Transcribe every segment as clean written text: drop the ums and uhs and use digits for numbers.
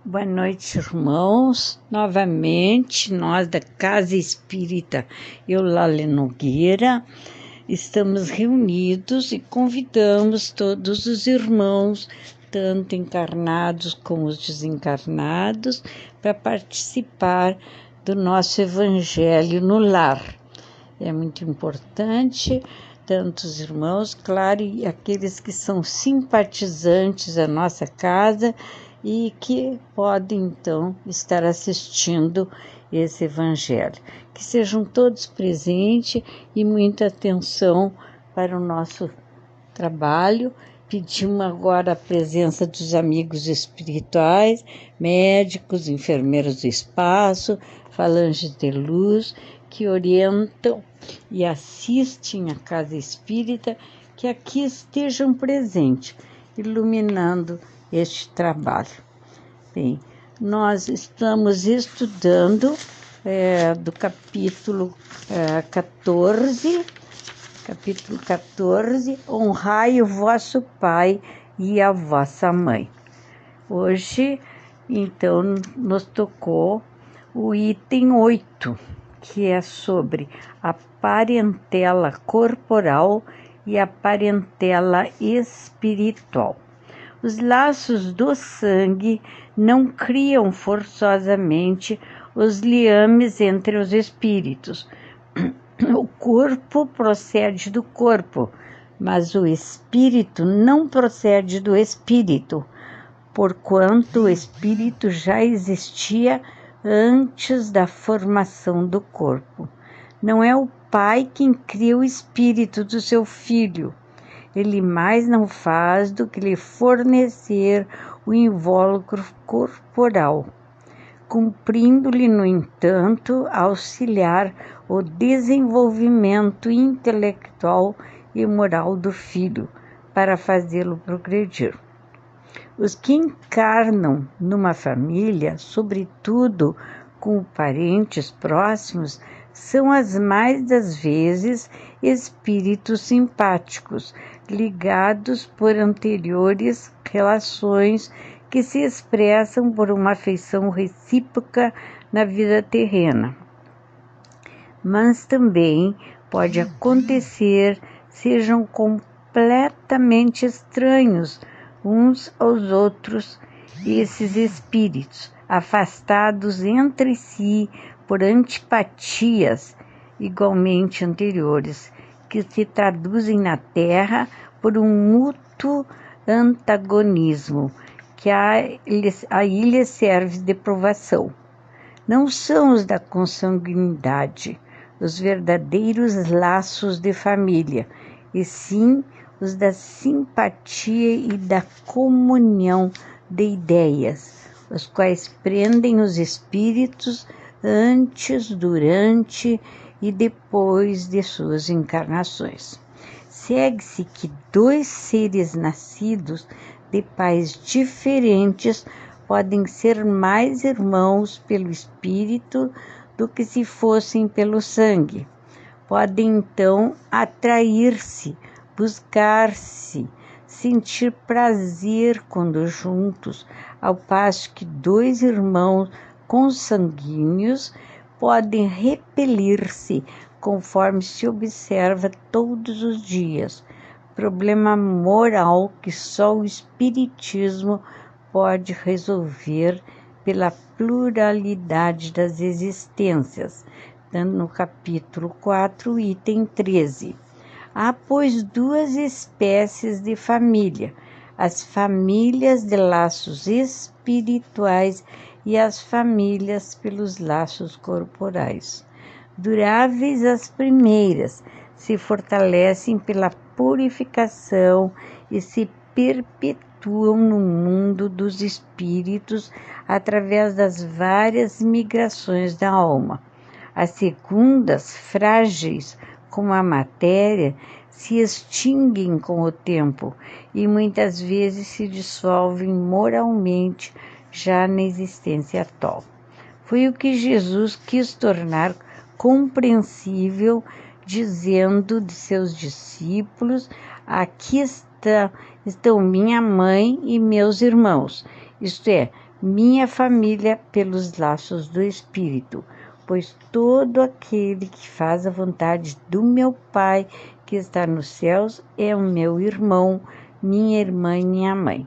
Boa noite, irmãos. Novamente, nós da Casa Espírita Eulália Nogueira estamos reunidos e convidamos todos os irmãos, tanto encarnados como os desencarnados, para participar do nosso Evangelho no Lar. É muito importante, tanto os irmãos, claro, e aqueles que são simpatizantes da nossa casa e que podem, então, estar assistindo esse Evangelho. Que sejam todos presentes e muita atenção para o nosso trabalho. Pedimos agora a presença dos amigos espirituais, médicos, enfermeiros do espaço, falanges de luz, que orientam e assistem a Casa Espírita, que aqui estejam presentes, iluminando este trabalho. Bem, nós estamos estudando do capítulo 14, honrai o vosso pai e a vossa mãe. Hoje, então, nos tocou o item 8, que é sobre a parentela corporal e a parentela espiritual. Os laços do sangue não criam forçosamente os liames entre os espíritos. O corpo procede do corpo, mas o espírito não procede do espírito, porquanto o espírito já existia antes da formação do corpo. Não é o pai quem cria o espírito do seu filho. Ele mais não faz do que lhe fornecer o invólucro corporal, cumprindo-lhe, no entanto, auxiliar o desenvolvimento intelectual e moral do filho, para fazê-lo progredir. Os que encarnam numa família, sobretudo com parentes próximos, são as mais das vezes espíritos simpáticos, ligados por anteriores relações que se expressam por uma afeição recíproca na vida terrena. Mas também pode acontecer sejam completamente estranhos uns aos outros esses espíritos, afastados entre si por antipatias igualmente anteriores, que se traduzem na Terra por um mútuo antagonismo, que a ilha serve de provação. Não são os da consanguinidade os verdadeiros laços de família, e sim os da simpatia e da comunhão de ideias, os quais prendem os espíritos antes, durante e depois de suas encarnações. Segue-se que dois seres nascidos de pais diferentes podem ser mais irmãos pelo espírito do que se fossem pelo sangue. Podem então atrair-se, buscar-se, sentir prazer quando juntos, ao passo que dois irmãos consanguíneos podem repelir-se, conforme se observa todos os dias, problema moral que só o Espiritismo pode resolver pela pluralidade das existências, no capítulo 4, item 13. Há, pois, duas espécies de família, as famílias de laços espirituais e as famílias pelos laços corporais. Duráveis as primeiras, se fortalecem pela purificação e se perpetuam no mundo dos espíritos através das várias migrações da alma. As segundas, frágeis como a matéria, se extinguem com o tempo e muitas vezes se dissolvem moralmente já na existência atual. Foi o que Jesus quis tornar compreensível, dizendo de seus discípulos: aqui estão minha mãe e meus irmãos, isto é, minha família pelos laços do Espírito, pois todo aquele que faz a vontade do meu Pai que está nos céus é o meu irmão, minha irmã e minha mãe.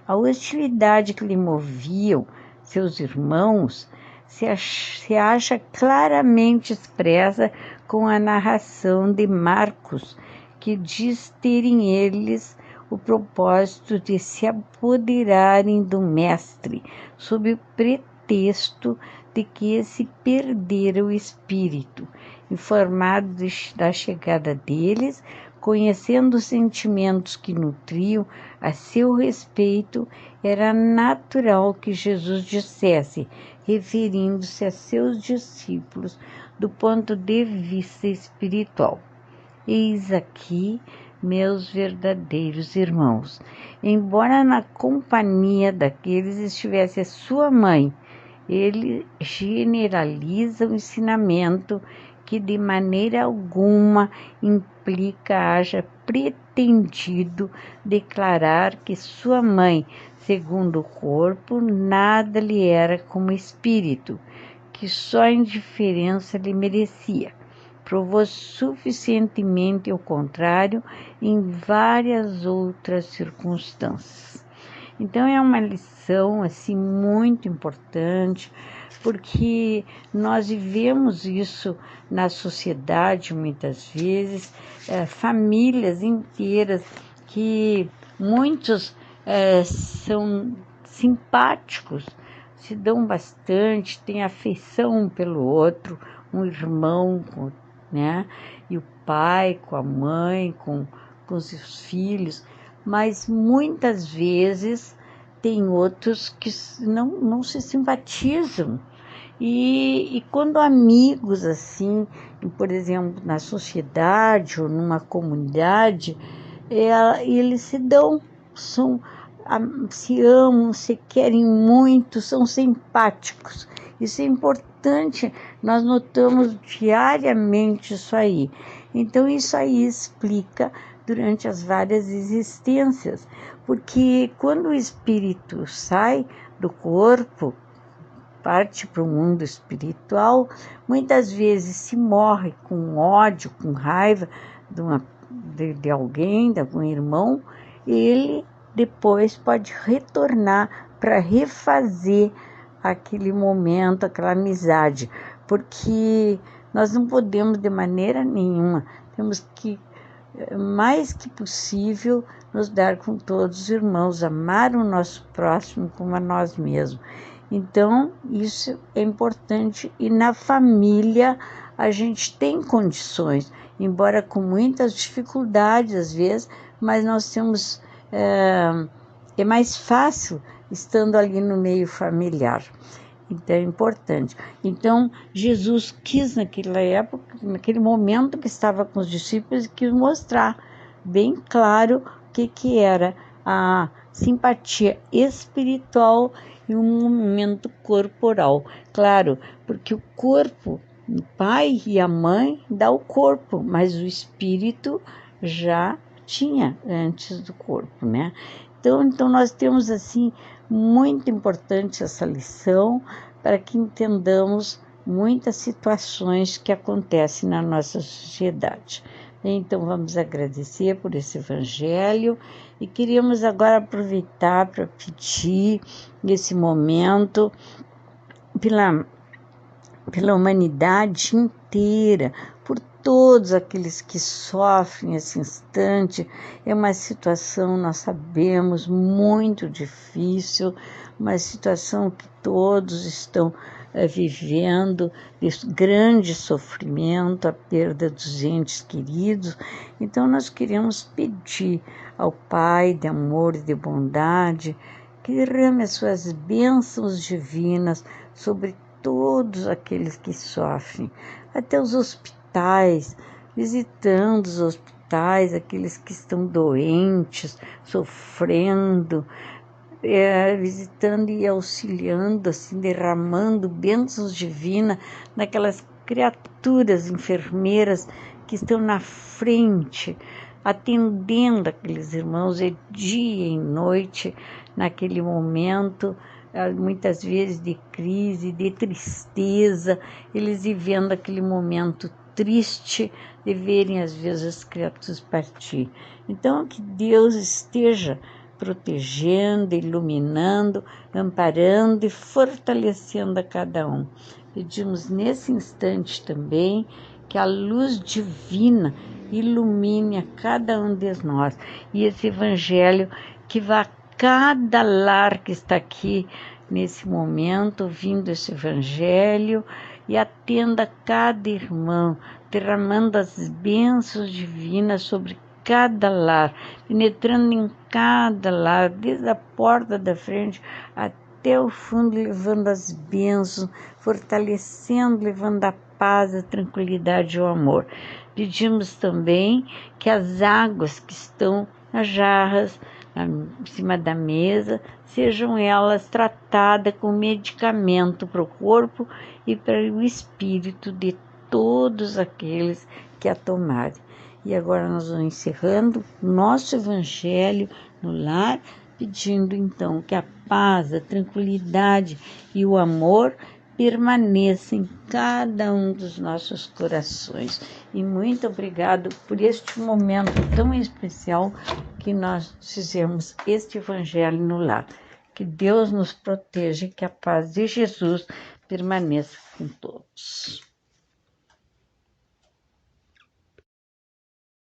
A hostilidade que lhe moviam seus irmãos se acha claramente expressa com a narração de Marcos, que diz terem eles o propósito de se apoderarem do mestre, sob o pretexto de que esse perdera o espírito. Informado da chegada deles, conhecendo os sentimentos que nutriam a seu respeito, era natural que Jesus dissesse, referindo-se a seus discípulos do ponto de vista espiritual: eis aqui meus verdadeiros irmãos. Embora na companhia daqueles estivesse a sua mãe, ele generaliza o ensinamento que de maneira alguma implica haja pretendido declarar que sua mãe, segundo o corpo, nada lhe era como espírito, que só a indiferença lhe merecia. Provou suficientemente o contrário em várias outras circunstâncias. Então é uma lição assim muito importante, porque nós vivemos isso na sociedade muitas vezes, famílias inteiras que muitos são simpáticos, se dão bastante, têm afeição um pelo outro, um irmão, né? E o pai com a mãe, com os seus filhos, mas muitas vezes tem outros que não se simpatizam. E quando amigos assim, por exemplo, na sociedade ou numa comunidade, eles se dão, se amam, se querem muito, são simpáticos. Isso é importante, nós notamos diariamente isso aí. Então, isso aí explica durante as várias existências, porque quando o espírito sai do corpo, parte para o mundo espiritual, muitas vezes se morre com ódio, com raiva de alguém, de algum irmão, e ele depois pode retornar para refazer aquele momento, aquela amizade, porque nós não podemos de maneira nenhuma, temos que, mais que possível, nos dar com todos os irmãos, amar o nosso próximo como a nós mesmos. Então, isso é importante, e na família a gente tem condições, embora com muitas dificuldades às vezes, mas nós temos, é mais fácil estando ali no meio familiar. Então é importante. Então Jesus quis naquela época, naquele momento que estava com os discípulos, quis mostrar bem claro o que era a simpatia espiritual e um momento corporal. Claro, porque o corpo, o pai e a mãe dá o corpo, mas o espírito já tinha antes do corpo, né? Então nós temos assim muito importante essa lição para que entendamos muitas situações que acontecem na nossa sociedade. Então vamos agradecer por esse evangelho e queríamos agora aproveitar para pedir nesse momento pela humanidade inteira, por todos aqueles que sofrem nesse instante. É uma situação, nós sabemos, muito difícil, uma situação que todos estão vivendo, de grande sofrimento, a perda dos entes queridos. Então nós queremos pedir ao Pai de amor e de bondade que derrame as suas bênçãos divinas sobre todos aqueles que sofrem, até os hospitais, visitando os hospitais, aqueles que estão doentes, sofrendo, visitando e auxiliando, assim, derramando bênçãos divinas naquelas criaturas enfermeiras que estão na frente, atendendo aqueles irmãos dia e noite, naquele momento muitas vezes de crise, de tristeza, eles vivendo aquele momento triste de verem às vezes as criaturas partir. Então, que Deus esteja protegendo, iluminando, amparando e fortalecendo a cada um. Pedimos nesse instante também que a luz divina ilumine a cada um de nós e esse evangelho que vá a cada lar que está aqui nesse momento, ouvindo esse evangelho, e atenda cada irmão, derramando as bênçãos divinas sobre cada lar, penetrando em cada lar, desde a porta da frente até o fundo, levando as bênçãos, fortalecendo, levando a paz, a tranquilidade e o amor. Pedimos também que as águas que estão nas jarras, em cima da mesa, sejam elas tratadas com medicamento para o corpo e para o espírito de todos aqueles que a tomarem. E agora nós vamos encerrando nosso evangelho no lar, pedindo então que a paz, a tranquilidade e o amor permaneçam em cada um dos nossos corações. E muito obrigado por este momento tão especial que nós fizemos este evangelho no lar. Que Deus nos proteja e que a paz de Jesus permaneça com todos.